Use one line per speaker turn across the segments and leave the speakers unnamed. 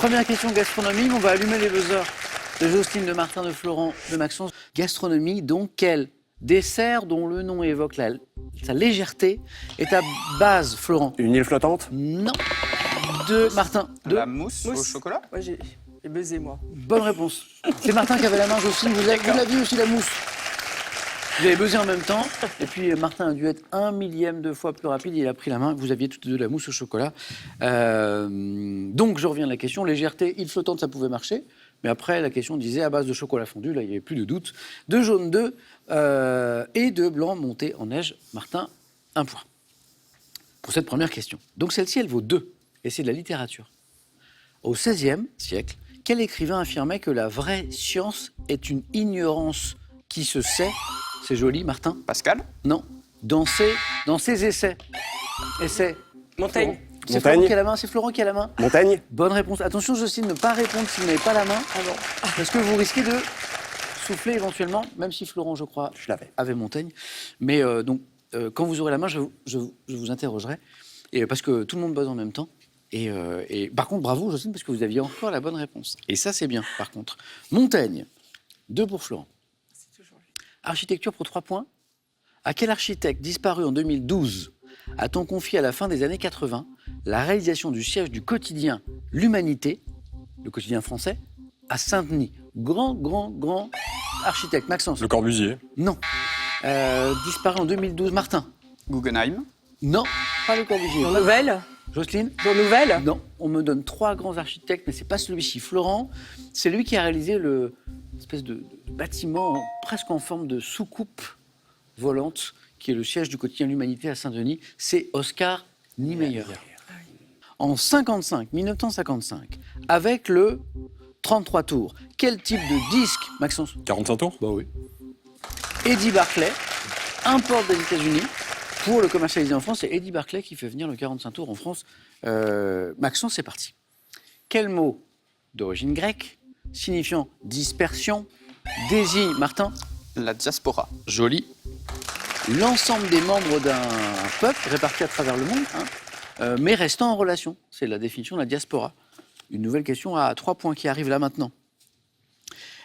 Première question gastronomie, on va allumer les buzzers de Jocelyne, de Martin, de Florent, de Maxence. Gastronomie, donc quel dessert dont le nom évoque sa légèreté est à base, Florent?
Une île flottante?
Non. De Martin. De
La mousse au chocolat?
Ouais, j'ai buzzé, moi.
Bonne réponse. C'est Martin qui avait la main, Jocelyne. Vous l'aviez aussi, la mousse. Vous avez buzzé en même temps. Et puis Martin a dû être 1/1000 de fois plus rapide. Il a pris la main. Vous aviez toutes les deux la mousse au chocolat. Donc, je reviens à la question. Légèreté, île flottante, ça pouvait marcher. Mais après, la question disait à base de chocolat fondu. Là, il n'y avait plus de doute. De jaune 2 et de blanc monté en neige. Martin, 1 point. Pour cette première question. Donc, celle-ci, elle vaut 2. Et c'est de la littérature. Au XVIe siècle, quel écrivain affirmait que la vraie science est une ignorance qui se sait? C'est joli, Martin?
Pascal?
Non. Dans ses essais. Essais.
Montaigne.
C'est Florent qui a la main. C'est Florent qui a la main.
Montaigne?
Bonne réponse. Attention, Jocelyne, ne pas répondre si vous n'avez pas la main.
Ah bon.
Parce que vous risquez de souffler éventuellement, même si Florent, je crois, avait Montaigne. Mais quand vous aurez la main, je vous interrogerai. Et, parce que tout le monde buzz en même temps. Et par contre, bravo, Jocelyne, parce que vous aviez encore la bonne réponse. Et ça, c'est bien, par contre. Montaigne, 2 pour Florent. Architecture pour 3 points. À quel architecte disparu en 2012 a-t-on confié à la fin des années 80 la réalisation du siège du quotidien L'Humanité, le quotidien français, à Saint-Denis? Grand architecte. Maxence?
Le Corbusier.
Non. Disparu en 2012. Martin?
Guggenheim?
Non, pas le Corbusier.
Dans Nouvelle?
Jocelyne?
Dans Nouvelle?
Non, on me donne 3 grands architectes, mais c'est pas celui-ci. Florent, c'est lui qui a réalisé l'espèce de bâtiment presque en forme de soucoupe volante, qui est le siège du quotidien L'Humanité à Saint-Denis. C'est Oscar Niemeyer. En 1955, avec le 33 tours, quel type de disque, Maxence?
45 tours?
Bah oui. Eddie Barclay importe des États-Unis pour le commercialiser en France. C'est Eddie Barclay qui fait venir le 45 tours en France. Maxence, c'est parti. Quel mot d'origine grecque, signifiant dispersion, désigne, Martin?
La diaspora.
Joli. L'ensemble des membres d'un peuple répartis à travers le monde, mais restant en relation. C'est la définition de la diaspora. Une nouvelle question à 3 points qui arrive là maintenant.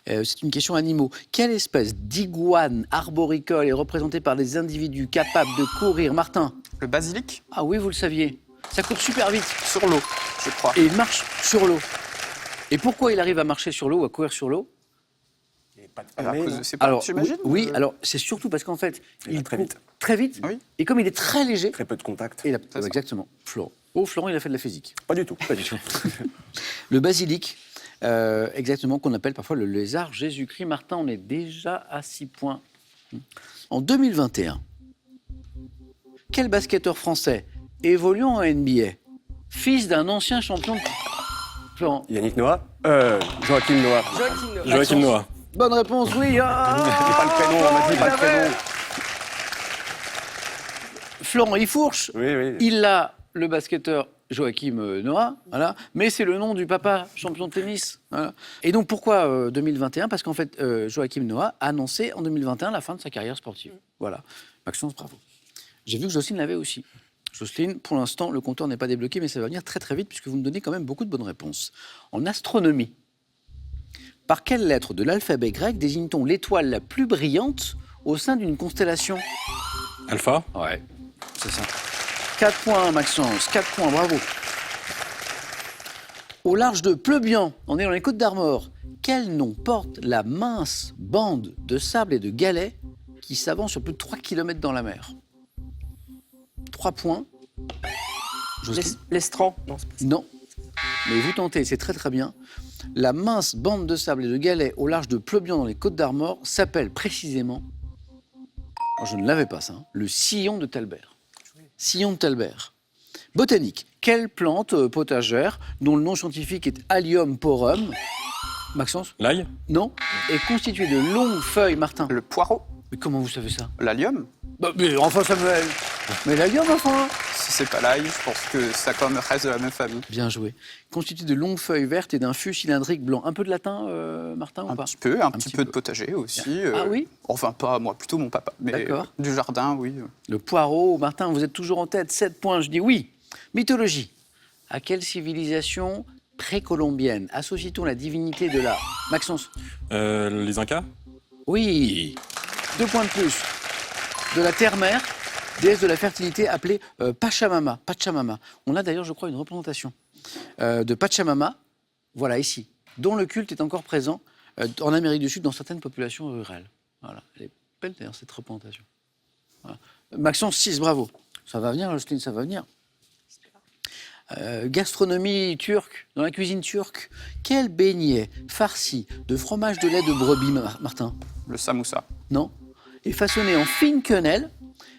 C'est une question animaux. Quelle espèce d'iguane arboricole est représentée par des individus capables de courir, Martin?
Le basilic?
Ah oui, vous le saviez. Ça court super vite.
Sur l'eau, je crois.
Et il marche sur l'eau. Et pourquoi il arrive à marcher sur l'eau ou à courir sur l'eau?
À cause de ses pattes,
Alors,
j'imagine?
oui, alors c'est surtout parce qu'en fait,
Il va très
court
vite.
très vite.
Oui.
Et comme il est très léger,
Très peu de contact.
et
ça.
exactement, Florent. Oh, Florent, il a fait de la physique.
Pas du tout, pas du tout.
Le basilic, exactement, qu'on appelle parfois le lézard Jésus-Christ. Martin, on est déjà à 6 points. En 2021, quel basketteur français évoluant en NBA, fils d'un ancien champion de... Florent.
Yannick Noah? Joachim Noah.
Joachim Noah.
Bonne réponse, oui. Ah,
J'ai pas le prénom, on m'a dit pas le prénom.
Florent, il fourche.
Oui.
Il a le basketteur Joachim Noah, voilà, mais c'est le nom du papa champion de tennis. Voilà. Et donc pourquoi 2021? Parce qu'en fait, Joachim Noah a annoncé en 2021 la fin de sa carrière sportive. Voilà. Maxence, bravo. J'ai vu que Jocelyne l'avait aussi. Jocelyne, pour l'instant, le compteur n'est pas débloqué, mais ça va venir très très vite puisque vous me donnez quand même beaucoup de bonnes réponses. En astronomie, par quelle lettre de l'alphabet grec désigne-t-on l'étoile la plus brillante au sein d'une constellation?
Alpha?
Ouais, c'est ça. 4 points, Maxence. 4 points, bravo. Au large de Pleubian, on est dans les Côtes-d'Armor, quel nom porte la mince bande de sable et de galets qui s'avance sur plus de 3 km dans la mer? 3 points.
L'Estran. Non, c'est pas ça.
Non. Mais vous tentez, c'est très très bien. La mince bande de sable et de galets au large de Pleubian dans les Côtes-d'Armor s'appelle précisément, alors je ne l'avais pas ça, le sillon de Talbert. Sillon de Talbert. Botanique. Quelle plante potagère, dont le nom scientifique est Allium porum, Maxence?
L'ail?
Non. Est constituée de longues feuilles, Martin.
Le poireau?
Mais comment vous savez ça?
L'allium?
Mais enfin, Samuel. Mais l'allium, enfin.
Si c'est pas l'ail, je pense que ça quand même reste de la même famille.
Bien joué. Constitué de longues feuilles vertes et d'un fût cylindrique blanc. Un peu de latin, Martin, ou
Un
pas?
petit peu, un petit peu de potager aussi.
Ah oui?
Enfin, pas moi, plutôt mon papa. Mais
D'accord.
du jardin, oui.
Le poireau, Martin, vous êtes toujours en tête. 7 points, je dis oui. Mythologie. À quelle civilisation précolombienne. Associe-t-on la divinité de la... Maxence.
Les Incas.
Oui. 2 points de plus. De la terre-mère, déesse de la fertilité appelée Pachamama. Pachamama. On a d'ailleurs, je crois, une représentation de Pachamama, voilà, ici, dont le culte est encore présent en Amérique du Sud dans certaines populations rurales. Voilà. Elle est belle d'ailleurs, cette représentation. Voilà. Maxence 6, bravo. Ça va venir, Jocelyne, ça va venir. Gastronomie turque, dans la cuisine turque, quel beignet farci de fromage de lait de brebis, Martin?
Le samoussa.
Non. Et façonnés en fines quenelles,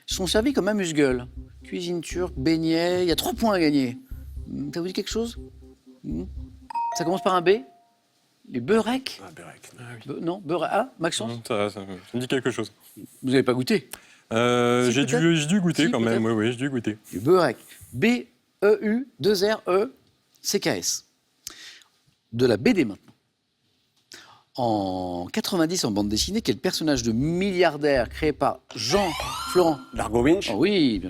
sont servis comme amuse-gueule. Cuisine turque, beignet, il y a 3 points à gagner. Ça vous dit quelque chose? Ça commence par un B? Les beureks?
Ah, Bérec. Ah, oui.
Non, beurek. Ah, Maxence?
Ça me dit quelque chose.
Vous n'avez pas goûté?
J'ai dû goûter
Si,
quand même.
peut-être.
Oui, j'ai dû goûter.
Les beureks. B-E-U-2-R-E-C-K-S. De la BD maintenant. En 90, en bande dessinée, quel personnage de milliardaire créé par Jean Florent?
Largo Winch.
Oh oui, bien joué.